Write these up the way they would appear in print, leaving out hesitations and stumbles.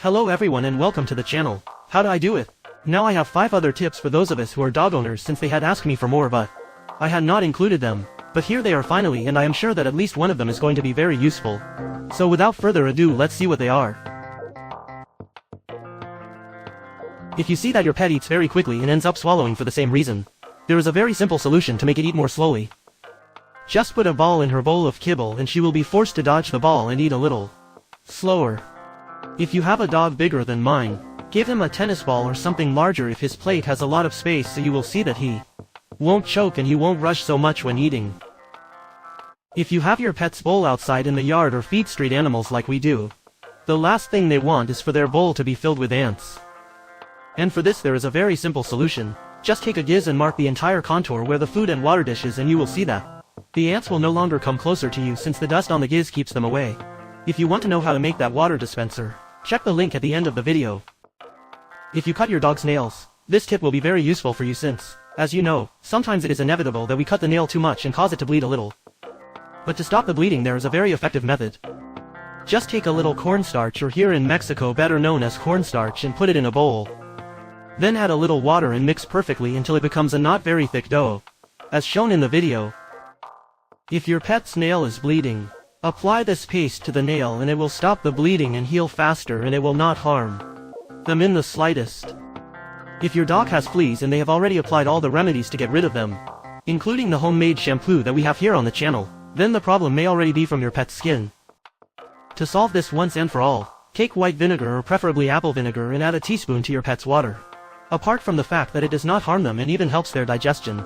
Hello everyone and welcome to the channel. How do I do it? Now I have 5 other tips for those of us who are dog owners since they had asked me for more but I had not included them. But here they are finally, and I am sure that at least one of them is going to be very useful. So without further ado, let's see what they are. If you see that your pet eats very quickly and ends up swallowing for the same reason, there is a very simple solution to make it eat more slowly. Just put a ball in her bowl of kibble and she will be forced to dodge the ball and eat a little slower. If you have a dog bigger than mine, give him a tennis ball or something larger if his plate has a lot of space, so you will see that he won't choke and you won't rush so much when eating. If you have your pet's bowl outside in the yard or feed street animals like we do, the last thing they want is for their bowl to be filled with ants. And for this there is a very simple solution. Just take a giz and mark the entire contour where the food and water dish is, and you will see that the ants will no longer come closer to you since the dust on the giz keeps them away. If you want to know how to make that water dispenser, check the link at the end of the video. If you cut your dog's nails, this tip will be very useful for you since, as you know, sometimes it is inevitable that we cut the nail too much and cause it to bleed a little. But to stop the bleeding there is a very effective method. Just take a little cornstarch, or here in Mexico better known as cornstarch, and put it in a bowl. Then add a little water and mix perfectly until it becomes a not very thick dough, as shown in the video. If your pet's nail is bleeding, apply this paste to the nail and it will stop the bleeding and heal faster, and it will not harm them in the slightest. If your dog has fleas and they have already applied all the remedies to get rid of them, including the homemade shampoo that we have here on the channel, then the problem may already be from your pet's skin. To solve this once and for all, take white vinegar or preferably apple vinegar and add a teaspoon to your pet's water. Apart from the fact that it does not harm them and even helps their digestion,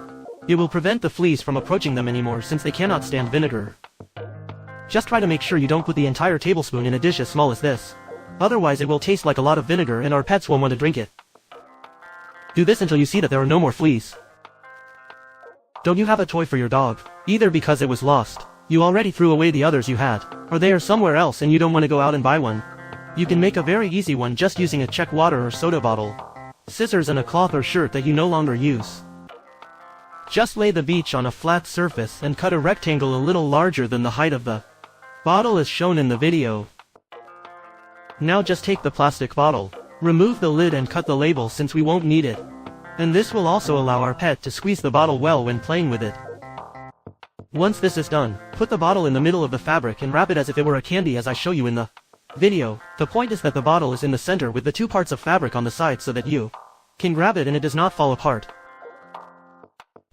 it will prevent the fleas from approaching them anymore since they cannot stand vinegar. Just try to make sure you don't put the entire tablespoon in a dish as small as this. Otherwise it will taste like a lot of vinegar and our pets won't want to drink it. Do this until you see that there are no more fleas. Don't you have a toy for your dog, either because it was lost, you already threw away the others you had, or they are somewhere else and you don't want to go out and buy one? You can make a very easy one just using a check water or soda bottle, scissors and a cloth or shirt that you no longer use. Just lay the beach on a flat surface and cut a rectangle a little larger than the height of the bottle as shown in the video. Now just take the plastic bottle, remove the lid and cut the label since we won't need it. And this will also allow our pet to squeeze the bottle well when playing with it. Once this is done, put the bottle in the middle of the fabric and wrap it as if it were a candy as I show you in the video. The point is that the bottle is in the center with the 2 parts of fabric on the side so that you can grab it and it does not fall apart.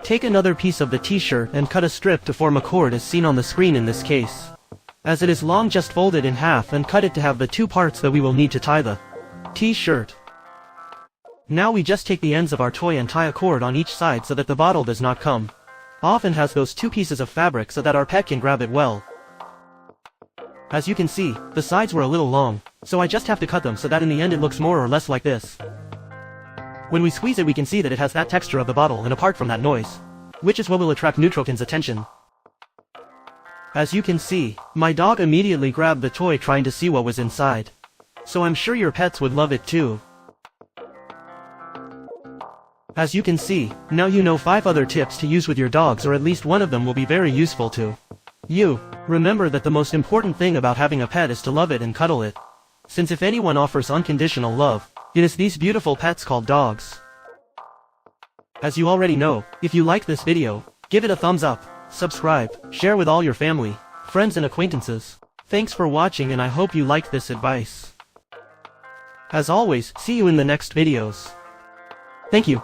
Take another piece of the t-shirt and cut a strip to form a cord as seen on the screen in this case. As it is long, just fold it in half and cut it to have the 2 parts that we will need to tie the t-shirt. Now we just take the ends of our toy and tie a cord on each side so that the bottle does not come off and has those 2 pieces of fabric so that our pet can grab it well. As you can see, the sides were a little long, so I just have to cut them so that in the end it looks more or less like this. When we squeeze it we can see that it has that texture of the bottle, and apart from that noise, which is what will attract Neutrokin's attention. As you can see, my dog immediately grabbed the toy trying to see what was inside. So I'm sure your pets would love it too. As you can see, now you know 5 other tips to use with your dogs, or at least one of them will be very useful to you. Remember that the most important thing about having a pet is to love it and cuddle it. Since if anyone offers unconditional love, it is these beautiful pets called dogs. As you already know, if you like this video, give it a thumbs up, subscribe, share with all your family, friends and acquaintances. Thanks for watching and I hope you liked this advice. As always, see you in the next videos. Thank you.